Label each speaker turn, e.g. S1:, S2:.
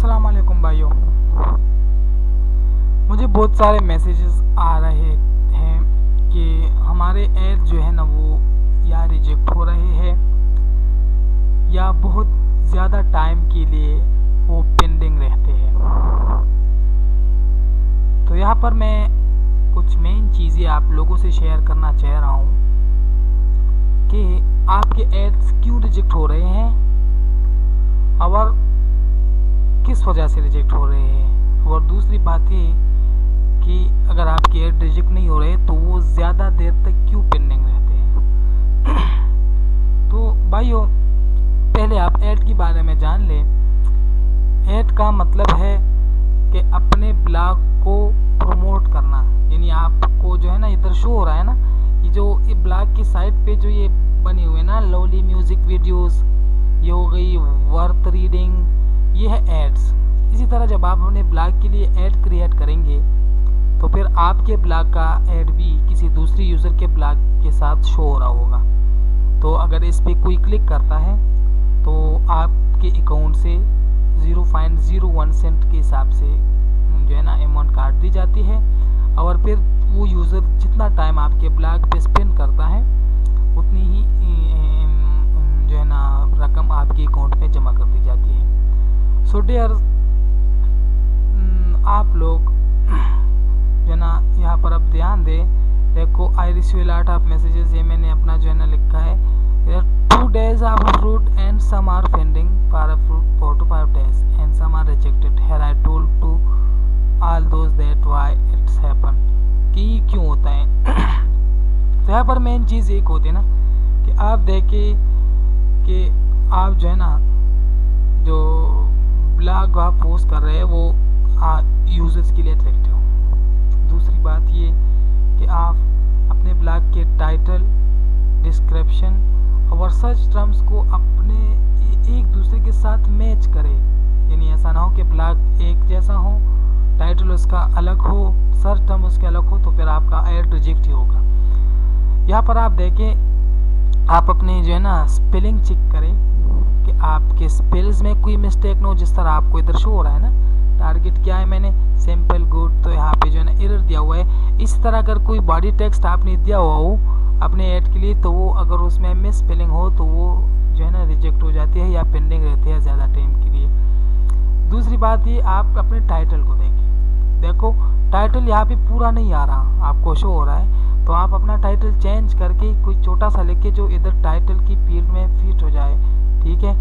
S1: अस्सलाम वालेकुम भाइयों, मुझे बहुत सारे मैसेजेस आ रहे हैं कि हमारे ऐड जो है ना वो या रिजेक्ट हो रहे हैं या बहुत ज़्यादा टाइम के लिए वो पेंडिंग रहते हैं। तो यहाँ पर मैं कुछ मेन चीज़ें आप लोगों से शेयर करना चाह रहा हूँ कि आपके एड्स क्यों रिजेक्ट हो रहे हैं और किस वजह से रिजेक्ट हो रहे हैं। और दूसरी बात ये कि अगर आपके ऐड रिजेक्ट नहीं हो रहे तो वो ज़्यादा देर तक क्यों पेंडिंग रहते हैं। तो भाइयों, पहले आप ऐड के बारे में जान लें। ऐड का मतलब है कि अपने ब्लॉग को प्रमोट करना, यानी आपको जो है ना इधर शो हो रहा है ना, ये ब्लॉग की साइड पे जो ये बनी हुई है ना लवली म्यूजिक वीडियोस, ये हो गई वर्थ रीडिंग, ये है एड्स। इसी तरह जब आप अपने ब्लॉग के लिए ऐड क्रिएट करेंगे तो फिर आपके ब्लॉग का ऐड भी किसी दूसरी यूज़र के ब्लॉग के साथ शो हो रहा होगा। तो अगर इस पर कोई क्लिक करता है तो आपके अकाउंट से 0.01 सेंट के हिसाब से जो है ना अमाउंट काट दी जाती है, और फिर वो यूज़र जितना टाइम आपके ब्लॉग पे स्पेंड करता है उतनी ही जो है ना रकम आपके अकाउंट में जमा कर दी जाती है। सो डियर, आप लोग जो है ना यहाँ पर अब ध्यान दें। देखो, I receive lot of messages, ये मैंने अपना जो है ना लिखा है। 2 days of fruit and some are pending for a fruit 4 to 5 days and some are rejected. Here I told to all those that why it's happen, कि क्यों होता है। तो यहाँ पर मेन चीज़ एक होती है ना कि आप देखें कि आप जो है ना जो ब्लॉग आप पोस्ट कर रहे हैं वो यूज़र्स के लिए अट्रैक्टिव हो। दूसरी बात ये कि आप अपने ब्लॉग के टाइटल, डिस्क्रिप्शन और सर्च टर्म्स को अपने एक दूसरे के साथ मैच करें, यानी ऐसा ना हो कि ब्लॉग एक जैसा हो, टाइटल उसका अलग हो, सर्च टर्म उसके अलग हो, तो फिर आपका ऐड रिजेक्ट ही होगा। यहाँ पर आप देखें, आप अपने जो है ना स्पेलिंग चेक करें कि आपके स्पेल्स में कोई मिस्टेक ना हो, जिस तरह आपको इधर शो हो रहा है ना। टारगेट क्या है, मैंने सिंपल गुड, तो यहाँ पे जो है ना एरर दिया हुआ है। इस तरह अगर कोई बॉडी टेक्स्ट आपने दिया हुआ हो अपने ऐड के लिए, तो वो अगर उसमें मिस स्पेलिंग हो तो वो जो है ना रिजेक्ट हो जाती है या पेंडिंग रहती है ज़्यादा टाइम के लिए। दूसरी बात ये, आप अपने टाइटल को देखें। देखो, टाइटल यहाँ पे पूरा नहीं आ रहा, आपको शो हो रहा है, तो आप अपना टाइटल चेंज करके कोई छोटा सा लिख के जो इधर टाइटल की फील्ड में फिट हो जाए, ठीक है।